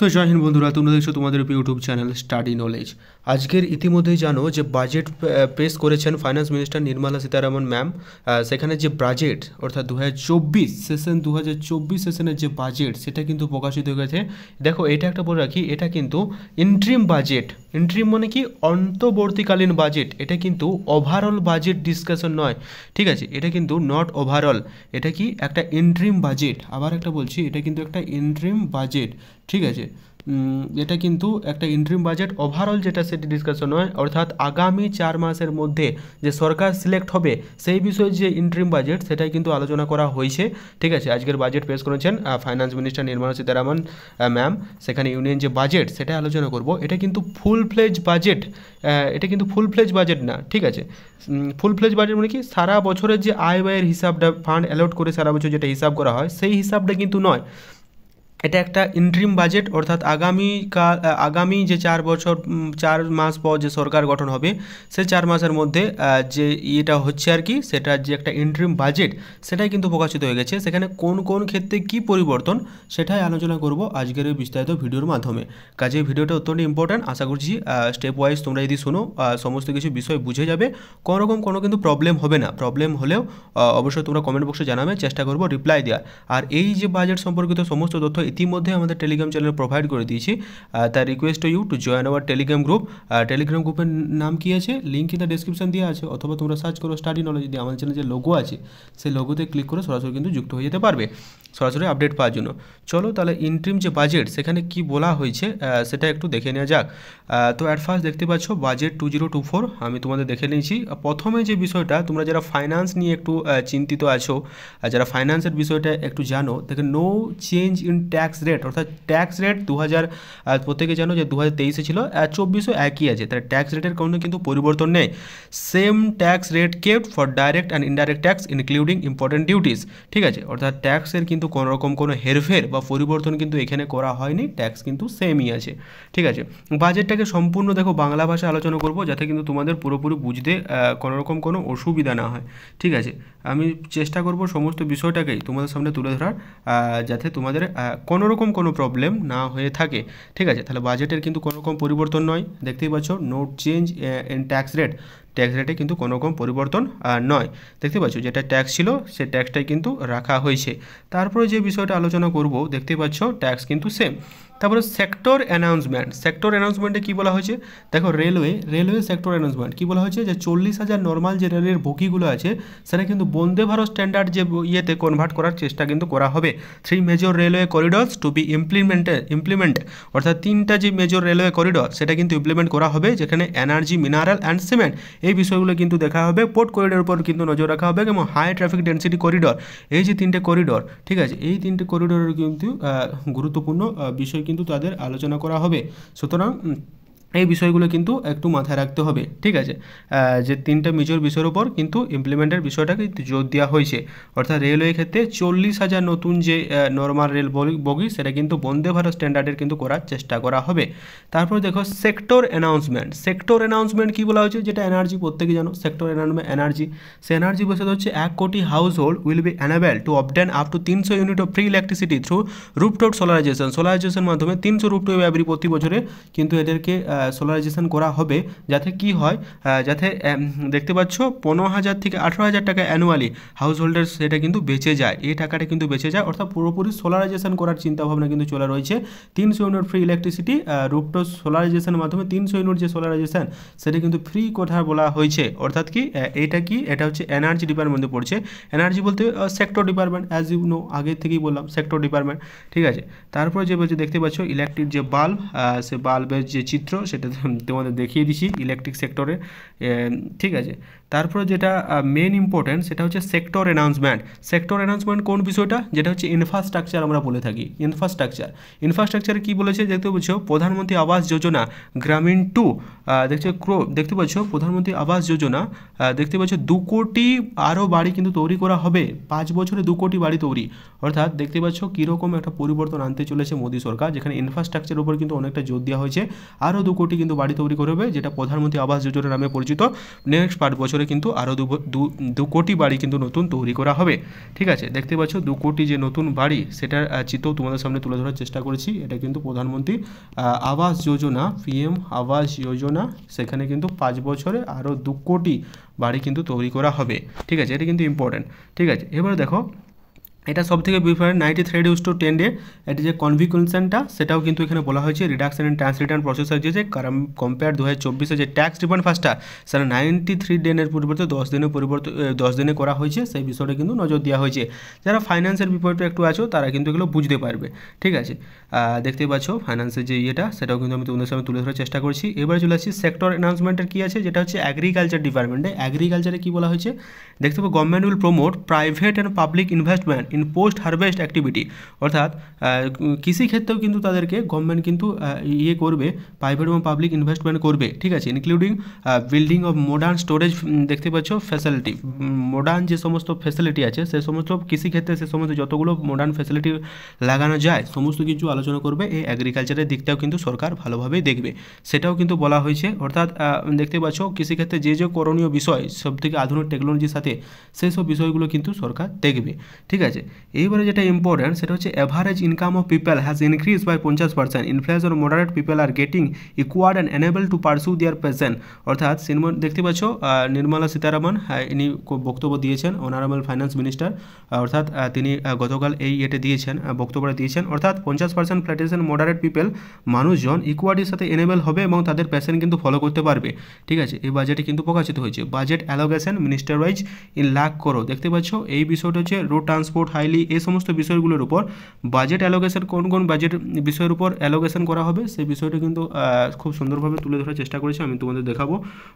তো জয় হিন্দ বন্ধুরা, তোমরা দেখছো তোমাদের ইউটিউব চ্যানেল স্টাডি নলেজ। আজকের ইতিমধ্যেই জানো যে বাজেট পেশ করেছেন finance minister Nirmala Sitharaman ma'am. সেখানে যে বাজেট অর্থাৎ 2024 সেশনের যে বাজেট সেটা কিন্তু প্রকাশিত হয়ে গেছে। দেখো, এটা একটা বলে রাখি, এটা কিন্তু ইন্ট্রিম বাজেট। ইন্ট্রিম মানে কি? অন্তর্বর্তীকালীন বাজেট। এটা কিন্তু ওভারঅল বাজেট ডিসকাশন নয়, ঠিক আছে? এটা কিন্তু নট ওভারঅল, এটা কি একটা ইন্ট্রিম বাজেট। আবার একটা বলছি, এটা কিন্তু একটা ইন্ট্রিম বাজেট, ঠিক আছে? এটা কিন্তু একটা ইন্ট্রিম বাজেট, ওভারঅল যেটা সেটি ডিসকাশন হয়, অর্থাৎ আগামী 4 মাসের মধ্যে যে সরকার সিলেক্ট হবে সেই বিষয়ে যে ইন্ট্রিম বাজেট সেটাই কিন্তু আলোচনা করা হয়েছে, ঠিক আছে? আজকের বাজেট পেশ করেছেন finance minister Nirmala Sitharaman ma'am. সেখানে ইউনিয়ন যে বাজেট সেটা আলোচনা করব। এটা কিন্তু ফুল ফ্লেজ বাজেট, এটা কিন্তু ফুল ফ্লেজ বাজেট না, ঠিক আছে? ফুল ফ্লেজ বাজেট মানে কি? সারা বছরের যে আয় ব্যয়ের হিসাবটা ফান্ড অ্যালট করে সারা বছর যেটা হিসাব করা হয় সেই হিসাবটা কিন্তু নয়। এটা একটা ইন্ট্রিম বাজেট, অর্থাৎ আগামী যে 4 মাস পর যে সরকার গঠন হবে সেই 4 মাসের মধ্যে যে এটা হচ্ছে আর কি, সেটার যে একটা ইন্ট্রিম বাজেট সেটাই কিন্তু প্রকাশিত হয়ে গেছে। সেখানে কোন কোন ক্ষেত্রে কি পরিবর্তন সেটাই আলোচনা করব আজকের এই বিস্তারিত ভিডিওর মাধ্যমে। কাজে ভিডিওটা অত্যন্ত ইম্পর্ট্যান্ট। আশা করছি স্টেপ ওয়াইজ তোমরা যদি শোনো সমস্ত কিছু বিষয় বুঝে যাবে, কোনো কিন্তু প্রবলেম হবে না। প্রবলেম হলেও অবশ্যই তোমরা কমেন্ট বক্সে জানাবে, চেষ্টা করবো রিপ্লাই দেওয়ার। আর এই যে বাজেট সম্পর্কিত সমস্ত তথ্য ইতিমধ্যে আমাদের টেলিগ্রাম চ্যানেলে প্রোভাইড করে দিয়েছি। তার request to you to join our Telegram group. Telegram গ্রুপের নাম কি আছে, লিঙ্ক ইন দ্য ডেসক্রিপশন দেওয়া আছে, অথবা তোমরা সার্চ করো স্টাডি নলেজ দিয়ে। আমাদের চ্যানেলে যে লোগো আছে সেই লোগোতে ক্লিক করে সরাসরি কিন্তু যুক্ত হয়ে যেতে পারবে সরাসরি আপডেট পাওয়ার জন্য। চলো তাহলে ইন্ট্রিম যে বাজেট সেখানে কি বলা হয়েছে সেটা একটু দেখে নেওয়া যাক। তো অ্যাট ফার্স্ট দেখতে পাচ্ছ বাজেট 2024 আমি তোমাদের দেখে নিয়েছি। প্রথমে যে বিষয়টা, তোমরা যারা ফাইন্যান্স নিয়ে একটু চিন্তিত আছো, যারা ফাইন্যান্সের বিষয়টা একটু জানো, দেখে no change in tax rate, অর্থাৎ ট্যাক্স রেট 2000 প্রত্যেকে জানো যে 2023 ছিল, 24 একই আছে, তাহলে ট্যাক্স রেটের কোনো কিন্তু পরিবর্তন নেই। Same tax rate kept for direct and indirect tax including important duties, ঠিক আছে? অর্থাৎ ট্যাক্সের কিন্তু কোনো রকম কোনো হেরফের বা পরিবর্তন কিন্তু এখানে করা হয়নি, ট্যাক্স কিন্তু সেমই আছে, ঠিক আছে? বাজেটটাকে সম্পূর্ণ দেখো বাংলা ভাষায় আলোচনা করব, যাতে কিন্তু তোমাদের পুরোপুরি বুঝতে কোনো রকম কোনো অসুবিধা না হয়, ঠিক আছে? আমি চেষ্টা করব সমস্ত বিষয়টাকেই তোমাদের সামনে তুলে ধরার, যাতে তোমাদের কোনো রকম কোনো প্রবলেম না হয়ে থাকে, ঠিক আছে? তাহলে বাজেটের কিন্তু কোনো রকম পরিবর্তন নয়, দেখতেই পাচ্ছ no change in tax rate. Tax রেটে কিন্তু কোনো রকম পরিবর্তন নয়, দেখতে পাচ্ছ যেটা ট্যাক্স ছিল সে ট্যাক্সটাই কিন্তু রাখা হয়েছে। তারপরে যে বিষয়টা আলোচনা করব, দেখতে পাচ্ছ ট্যাক্স কিন্তু সেম। তারপরে সেক্টর অ্যানাউন্সমেন্টে কী বলা হয়েছে, দেখো রেলওয়ে সেক্টর অ্যানাউন্সমেন্ট কী বলা হয়েছে, যে 40,000 নর্মাল যে রেলের বগিগুলো আছে সেটা কিন্তু বন্দে ভারত স্ট্যান্ডার্ড যে ইয়েতে কনভার্ট করার চেষ্টা কিন্তু করা হবে। 3 major railway corridors to be implement, অর্থাৎ 3টা যে মেজর রেলওয়ে করিডোর সেটা কিন্তু ইমপ্লিমেন্ট করা হবে, যেখানে এনার্জি, মিনারেল অ্যান্ড সিমেন্ট এই বিষয়গুলো কিন্তু দেখা হবে। পোর্ট করিডোর উপর কিন্তু নজর রাখা হবে, এবং হাই ট্রাফিক ডেন্সিটি করিডোর, এই যে 3টে করিডোর, ঠিক আছে? এই 3টে করিডোরের কিন্তু গুরুত্বপূর্ণ বিষয় কিন্তু তাদের আলোচনা করা হবে। সুতরাং এই বিষয়গুলো কিন্তু একটু মাথায় রাখতে হবে, ঠিক আছে? যে 3টা মেজর বিষয়ের উপর কিন্তু ইমপ্লিমেন্টের বিষয়টাকে জোর দেওয়া হয়েছে, অর্থাৎ রেলওয়ে ক্ষেত্রে 40,000 নতুন যে নর্মাল রেল বগি সেটা কিন্তু বন্দে ভারত স্ট্যান্ডার্ডের কিন্তু করার চেষ্টা করা হবে। তারপর দেখো সেক্টর অ্যানাউন্সমেন্ট কী বলা হয়েছে, যেটা এনার্জি, প্রত্যেকে জানো সেক্টর এনার্জি। সে এনার্জি বসে হচ্ছে 1 crore house hold will be enable to obtain up to 300 unit of free electricity through rooftop solarization মাধ্যমে 300 রুফটপ অ্যাভারি প্রতি বছরে কিন্তু এদেরকে সোলারাইজেশন করা হবে, যাতে কি হয়, যাতে দেখতে পাচ্ছ 15,000 থেকে 18,000 টাকা অ্যানুয়ালি হাউস হোল্ডের সেটা কিন্তু বেঁচে যায়, এই টাকাটা কিন্তু বেঁচে যায়, অর্থাৎ পুরোপুরি সোলারাইজেশন করার চিন্তাভাবনা কিন্তু চলে রয়েছে। 300 ইউনিট ফ্রি ইলেকট্রিসিটি রুফটপ সোলারাইজেশনের মাধ্যমে 300 ইউনিট যে সোলারাইজেশন সেটা কিন্তু ফ্রি কথা বলা হয়েছে, অর্থাৎ কি এটা হচ্ছে এনার্জি ডিপার্টমেন্টে পড়ছে। এনার্জি বলতে sector department, as you know, আগের থেকেই বললাম সেক্টর ডিপার্টমেন্ট, ঠিক আছে? তারপরে যে বলছে দেখতে পাচ্ছ ইলেকট্রিক যে বাল্ব, সে বাল্বের যে চিত্র সেটা তোমাদের দেখিয়ে দিছি ইলেকট্রিক সেক্টরে, ঠিক আছে? তারপরে যেটা মেন ইম্পর্টেন্ট সেটা হচ্ছে সেক্টর অ্যানাউন্সমেন্ট কোন বিষয়টা, যেটা হচ্ছে ইনফ্রাস্ট্রাকচার আমরা বলে থাকি। ইনফ্রাস্ট্রাকচারে কী বলেছে দেখতে পাচ্ছ, প্রধানমন্ত্রী আবাস যোজনা গ্রামীণ 2, দেখতে পাচ্ছ প্রধানমন্ত্রী আবাস যোজনা, দেখতে পাচ্ছ 2 কোটি আরও বাড়ি কিন্তু তৈরি করা হবে, 5 বছরে 2 কোটি বাড়ি তৈরি, অর্থাৎ দেখতে পাচ্ছ কীরকম একটা পরিবর্তন আনতে চলেছে মোদী সরকার, যেখানে ইনফ্রাস্ট্রাকচারের উপর কিন্তু অনেকটা জোর দেওয়া হয়েছে। আরও 2 কোটি কিন্তু বাড়ি তৈরি করবে, যেটা প্রধানমন্ত্রী আবাস যোজনা নামে পরিচিত। নেক্সট 5 বছরে কিন্তু আরও 2 কোটি বাড়ি কিন্তু নতুন তৈরি করা হবে। ঠিক আছে, দেখতে পাচ্ছ 2 কোটি যে নতুন বাড়ি সেটার চিত্র তোমাদের সামনে তুলে ধরার চেষ্টা করেছি। এটা কিন্তু প্রধানমন্ত্রী আবাস যোজনা, PM আবাস যোজনা, সেখানে কিন্তু 5 বছরে আরও 2 কোটি বাড়ি কিন্তু তৈরি করা হবে। ঠিক আছে, এটা কিন্তু ইম্পর্টেন্ট। ঠিক আছে, এবারে দেখো এটা সব থেকে ডিফারেন্ট 93:10 ডে। এটা যে কনভিকনশনটা সেটাও কিন্তু এখানে বলা হয়েছে reduction in tax return processor যে কম্পেয়ার 2024 যে ট্যাক্স রিফান্ড ফাস্টটা সেটা 93 দিনের পরিবর্তে 10 দিনে করা হয়েছে, সেই বিষয়টা কিন্তু নজর দেওয়া হয়েছে। যারা ফাইন্যান্সের বিপরীতে একটু আছো তারা কিন্তু এগুলো বুঝতে পারবে। ঠিক আছে, দেখতে পাচ্ছ ফাইন্যান্সের যে ইয়েটা সেটাও কিন্তু আমি তোমাদের সামনে তুলে ধরার চেষ্টা করছি। এবার চলে আসছি সেক্টর অ্যানাউন্সমেন্টের কী আছে, যেটা হচ্ছে এগ্রিকালচার ডিপার্টমেন্টে। এগ্রিকালচারে কী বলা হয়েছে দেখতে পাবো, government will promote private and public investment in post harvest activity. অর্থাৎ কৃষিক্ষেত্রেও কিন্তু তাদেরকে গভর্নমেন্ট কিন্তু ইয়ে করবে, প্রাইভেট এবং পাবলিক ইনভেস্টমেন্ট করবে। ঠিক আছে, including building of modern storage, দেখতে পাচ্ছ ফ্যাসিলিটি, মডার্ন যে সমস্ত ফ্যাসিলিটি আছে সে সমস্ত কৃষিক্ষেত্রে সে সমস্ত যতগুলো মডার্ন ফ্যাসিলিটি লাগানো যায় সমস্ত কিছু আলোচনা করবে। এই এগ্রিকালচারের দিকটাও কিন্তু সরকার ভালোভাবেই দেখবে, সেটাও কিন্তু বলা হয়েছে। অর্থাৎ দেখতে পাচ্ছ কৃষিক্ষেত্রে যে যে করণীয় বিষয় সবথেকে আধুনিক টেকনোলজির সাথে সেই সব বিষয়গুলো কিন্তু সরকার দেখবে। ঠিক আছে, এইবারে যেটা ইম্পর্টেন্ট সেটা হচ্ছে average income of people has increase by 50%। Influence moderate people are getting equipped and enable to pursue their passion. অর্থাৎ দেখতে পাচ্ছ নির্মলা সীতারামন ইনি বক্তব্য দিয়েছেন, অনারেবল ফাইন্যান্স মিনিস্টার, অর্থাৎ তিনি গতকাল এই ইয়েতে দিয়েছেন, বক্তব্যটা দিয়েছেন। অর্থাৎ 50% প্ল্যাটেশন মডারেট পিপল মানুষজন ইকুয়ার্ডির সাথে এনেবল হবে এবং তাদের প্যাশন কিন্তু ফলো করতে পারবে। ঠিক আছে, এই বাজেটে কিন্তু প্রকাশিত হয়েছে। Budget allocation minister wise in lakh করো। দেখতে পাচ্ছ এই বিষয়টা হচ্ছে রোড ট্রান্সপোর্ট, হাইলি, এই সমস্ত বিষয়গুলোর উপর বাজেট অ্যালোকেশন, কোন কোন বাজেট বিষয়ের উপর অ্যালোকেশন করা হবে সেই বিষয়টা কিন্তু খুব সুন্দরভাবে তুলে ধরার চেষ্টা করেছি, আমি তোমাদের দেখাবো।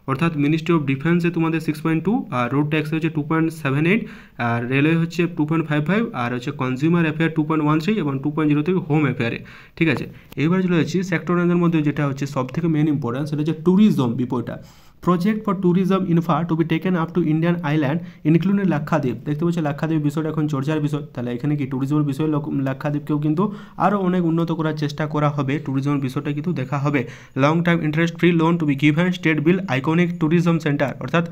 অর্থাৎ মিনিস্ট্রি অফ ডিফেন্সে তোমাদের 6.2, আর রোড ট্যাক্স হচ্ছে 2.78, আর রেলওয়ে হচ্ছে 2.55, আর হচ্ছে কনজিউমার অ্যাফেয়ার 2.13 এবং 2.03 হোম অ্যাফেয়ারে। ঠিক আছে, এইবার চলে যাচ্ছি সেক্টরের মধ্যে যেটা হচ্ছে সব থেকে মেন ইম্পর্টেন্ট, সেটা হচ্ছে ট্যুরিজম বিপয়টা। Project for tourism infra to be taken up to Indian island including Lakshadweep. দেখতে পাচ্ছি লাক্ষাদ্বীপ বিষয়টা এখন চর্চার বিষয়, তাহলে এখানে কি ট্যুরিজমের বিষয় লাক্ষাদ্বীপকেও কিন্তু আরও অনেক উন্নত করার চেষ্টা করা হবে, ট্যুরিজমের বিষয়টা কিন্তু দেখা হবে। Long time interest free loan to be given state bill iconic tourism centre. অর্থাৎ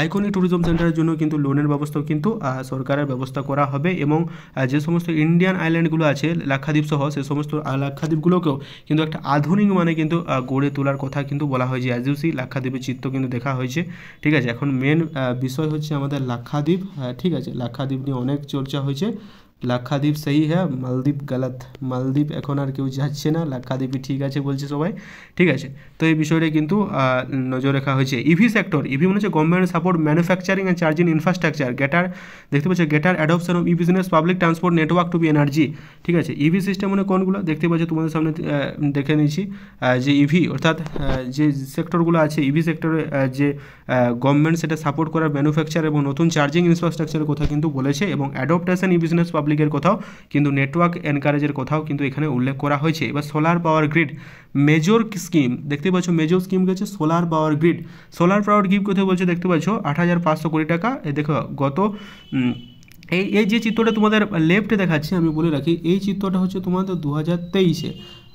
আইকনিক ট্যুরিজম সেন্টারের জন্য কিন্তু লোনের ব্যবস্থাও কিন্তু সরকারের ব্যবস্থা করা হবে, এবং যে সমস্ত ইন্ডিয়ান আইল্যান্ডগুলো আছে লাক্ষাদ্বীপ সহ সেই সমস্ত লাক্ষাদ্বীপগুলোকেও কিন্তু একটা আধুনিক মানে কিন্তু গড়ে তোলার কথা কিন্তু বলা হয়েছে। অ্যাজ ইউ সি লাক্ষাদ্বীপের চিত্র কিন্তু দেখা হয়েছে। ঠিক আছে, এখন মেন বিষয় হচ্ছে আমাদের লাক্ষাদ্বীপ। ঠিক আছে, লাক্ষাদ্বীপ নিয়ে অনেক চর্চা হয়েছে। লাক্ষাদ্বীপ সেই হ্যাঁ, মালদ্বীপ গলত, মালদ্বীপ এখন আর কেউ যাচ্ছে না, লাক্ষাদ্বীপই ঠিক আছে বলছে সবাই। ঠিক আছে, তো এই বিষয়টা কিন্তু নজর রাখা হয়েছে। ইভি সেক্টর, ইভি মানে হচ্ছে government support manufacturing and charging infrastructure, greater, দেখতে পাচ্ছ greater adoption of e business public transport network to be energy. ঠিক আছে, ইভি সিস্টেম মানে কোনগুলো দেখতে পাচ্ছ তোমাদের সামনে দেখে নিয়েছি। যে ইভি অর্থাৎ যে সেক্টরগুলো আছে ইভি সেক্টরে যে গভর্নমেন্ট সেটা সাপোর্ট করার ম্যানুফ্যাকচার এবং নতুন চার্জিং ইনফ্রাস্ট্রাকচারের কথা কিন্তু বলেছে, এবং অ্যাডপ্টেশন ই বিজনেস পাবলিকের কথাও কিন্তু নেটওয়ার্ক এনকারেজের কথাও কিন্তু এখানে উল্লেখ করা হয়েছে। এবার solar power grid major scheme, দেখতে পাচ্ছ মেজর স্কিম হচ্ছে solar power grid. Solar power grid কথা বলছে দেখতে পাচ্ছ 8,500 কোটি টাকা। দেখো গত এই যে চিত্রটা তোমাদের লেফটে দেখাচ্ছি আমি বলে রাখি, এই চিত্রটা হচ্ছে তোমাদের 2023-এ,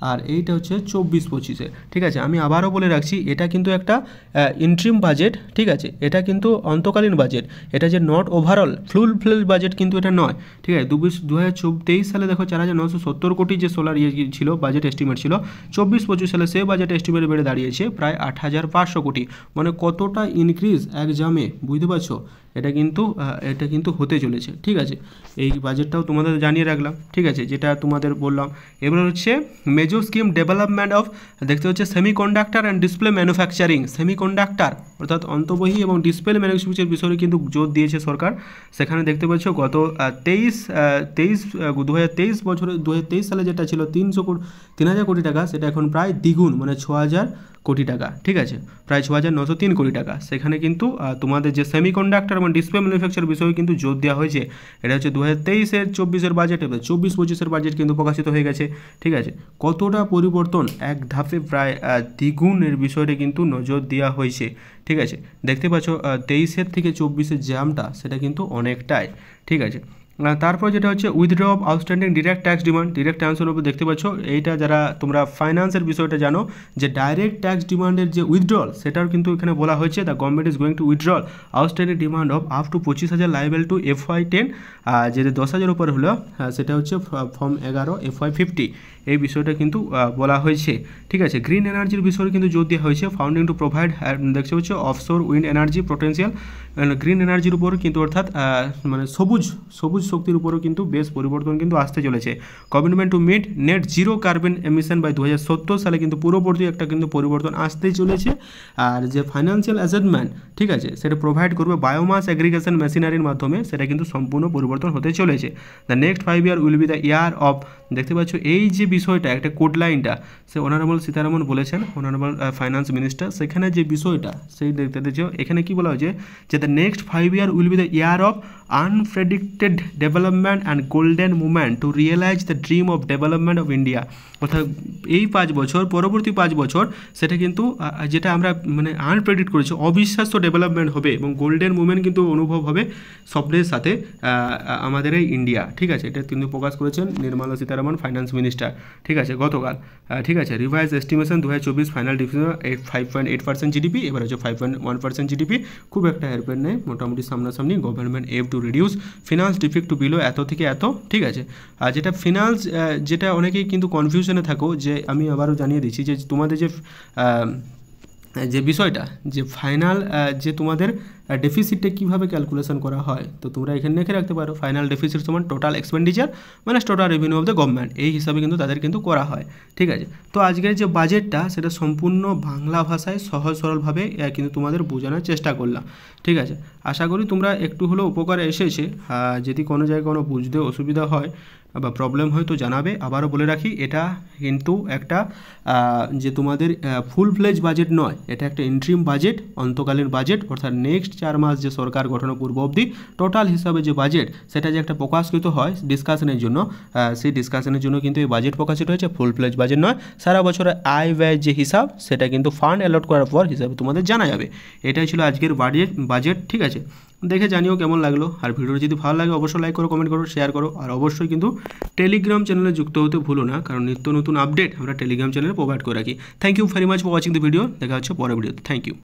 আর এইটা হচ্ছে 24-25-এ। ঠিক আছে, আমি আবারও বলে রাখছি এটা কিন্তু একটা ইন্ট্রিম বাজেট। ঠিক আছে, এটা কিন্তু অন্তকালীন বাজেট, এটা যে নট ওভারঅল ফুল ফ্লেজ বাজেট কিন্তু এটা নয়। ঠিক আছে, 2023 সালে দেখো 4,970 কোটি যে সোলার ইয়ে ছিল বাজেট এস্টিমেট ছিল, 24-25 সালে সে বাজেট এস্টিমেট বেড়ে দাঁড়িয়েছে প্রায় 8,500 কোটি। মানে কতটা ইনক্রিজ এক্সামে বুঝতে পারছো, এটা কিন্তু হতে চলেছে। ঠিক আছে, এই বাজেটটাও তোমাদের জানিয়ে রাখলাম। ঠিক আছে, যেটা তোমাদের বললাম। এবার হচ্ছে মেজর স্কিম ডেভেলপমেন্ট অফ, দেখতে হচ্ছে semiconductor and display manufacturing. Semiconductor অর্থাৎ অন্তবহী এবং ডিসপ্লে ম্যানুফ্যাকচারের বিষয়ে কিন্তু জোর দিয়েছে সরকার। সেখানে দেখতে পাচ্ছ গত 2023 সালে যেটা ছিল 3,000 কোটি টাকা, সেটা এখন প্রায় দ্বিগুণ মানে 6,000 কোটি টাকা। ঠিক আছে, প্রায় 6,903 কোটি টাকা। সেখানে কিন্তু তোমাদের যে সেমিকন্ডাক্টর এবং ডিসপ্লে ম্যানুফ্যাকচার বিষয়ে কিন্তু জোর দেওয়া হয়েছে। এটা হচ্ছে 2023-24 বাজেট, এবার 24-25 বাজেট কিন্তু প্রকাশিত হয়ে গেছে। ঠিক আছে, কতটা পরিবর্তন, এক ধাপে প্রায় দ্বিগুণের বিষয়টা কিন্তু নজর দেওয়া হয়েছে। ঠিক আছে, দেখতে পাচ্ছ 23 থেকে 24 জামটা সেটা কিন্তু অনেকটাই। ঠিক আছে, তারপর যেটা হচ্ছে withdraw of outstanding direct tax demand, direct transfer উপর দেখতে পাচ্ছ, এইটা যারা তোমরা ফাইন্যান্সের বিষয়টা জানো যে ডাইরেক্ট ট্যাক্স ডিমান্ডের যে উইথড্রল সেটাও কিন্তু এখানে বলা হয়েছে the government is going to withdrawal outstanding demand of up to 25,000 liable to FY10, যেটা 10,000 উপর হলো সেটা হচ্ছে ফর্ম 11 FY50, এই বিষয়টা কিন্তু বলা হয়েছে। ঠিক আছে, গ্রিন এনার্জির বিষয়ে কিন্তু জোর দেওয়া হয়েছে, ফাউন্ডিং টু প্রোভাইড দেখতে হচ্ছে offshore wind energy potential, green এনার্জির উপর কিন্তু অর্থাৎ মানে সবুজ শক্তির উপরও কিন্তু বেশ পরিবর্তন কিন্তু আসতে চলেছে। Government to meet net zero carbon emission by 2070 সালে কিন্তু পুরোপুরি একটা কিন্তু পরিবর্তন আসতেই চলেছে। আর যে ফাইন্যান্সিয়াল অ্যাসেটমেন্ট, ঠিক আছে, সেটা প্রোভাইড করবে বায়োমাস এগ্রিগেশন মেশিনারির মাধ্যমে, সেটা কিন্তু সম্পূর্ণ পরিবর্তন হতে চলেছে। The next 5 year will be the year of, দেখতে পাচ্ছ এই যে বিষয়টা একটা কোড লাইনটা সে অনারেবল সীতারামন বলেছেন, অনারেবল ফাইন্যান্স মিনিস্টার, সেখানে যে বিষয়টা সেই দেখতে দিচ্ছ এখানে কি বলা হয়েছে যে the next 5 year will be the year of unpredicted development and golden movement to realise the dream of development of India, অর্থাৎ এই 5 বছর পরবর্তী 5 বছর সেটা কিন্তু যেটা আমরা মানে আনপ্রেডিক্ট করেছি অবিশ্বাস্য ডেভেলপমেন্ট হবে এবং গোল্ডেন মুভমেন্ট কিন্তু অনুভব হবে স্বপ্নের সাথে আমাদের এই ইন্ডিয়া। ঠিক আছে, এটা কিন্তু প্রকাশ করেছেন নির্মলা সীতারামন ফাইন্যান্স মিনিস্টার, ঠিক আছে, গতকাল। ঠিক আছে, revise estimation 2024 final division 5.8% GDP, এবার হচ্ছে 5.1% জিডিপি, খুব একটা হেরফের নেই, মোটামুটি সামনাসামনি। Government have to reduce finance defect to below এত থেকে এত, ঠিক আছে। আর যেটা ফিনান্স, যেটা অনেকেই কিন্তু কনফিউশনে থাকো, যে আমি আবারও জানিয়ে দিচ্ছি যে তোমাদের যে বিষয়টা যে ফাইনাল যে তোমাদের ডেফিসিটটা কীভাবে ক্যালকুলেশন করা হয়, তো তোমরা এখানে লিখে রাখতে পারো ফাইনাল ডেফিসিট সমান টোটাল এক্সপেন্ডিচার মানে total revenue of the government, এই হিসাবে কিন্তু তাদের কিন্তু করা হয়। ঠিক আছে, তো আজকের যে বাজেটটা সেটা সম্পূর্ণ বাংলা ভাষায় সহজ সরলভাবে কিন্তু তোমাদের বোঝানোর চেষ্টা করলাম। ঠিক আছে, আশা করি তোমরা একটু হলেও উপকারে এসেছে। যদি কোনো জায়গায় কোনো বুঝতে অসুবিধা হয় বা প্রবলেম হয় তো জানাবে। আবারও বলে রাখি, এটা কিন্তু একটা যে তোমাদের ফুল ফ্লেজ বাজেট নয়, এটা একটা ইন্ট্রিম বাজেট, অন্তকালীন বাজেট, অর্থাৎ নেক্সট 4 মাস যে সরকার গঠনের পূর্ব অবধি টোটাল হিসাবে যে বাজেট সেটা যে একটা প্রকাশিত হয় ডিসকাশনের জন্য, সেই ডিসকাশনের জন্য কিন্তু এই বাজেট প্রকাশিত হয়েছে, ফুল ফ্লেজ বাজেট নয়। সারা বছরের আয় ব্যয় যে হিসাব সেটা কিন্তু ফান্ড অ্যালট করার পর হিসাবে তোমাদের জানা যাবে। এটাই ছিল আজকের বাজেট। ঠিক আছে, দেখে জানিও কেমন লাগলো, আর ভিডিওটা যদি ভালো লাগে অবশ্যই লাইক করো, কমেন্ট করো, শেয়ার করো, আর অবশ্যই কিন্তু টেলিগ্রাম চ্যানেলে যুক্ত হতে ভুলো না, কারণ নিত্য নতুন আপডেট আমরা টেলিগ্রাম চ্যানেলে প্রোভাইড করে রাখি। Thank you very much for watching the video, দেখা হচ্ছে পরের ভিডিওতে। Thank you.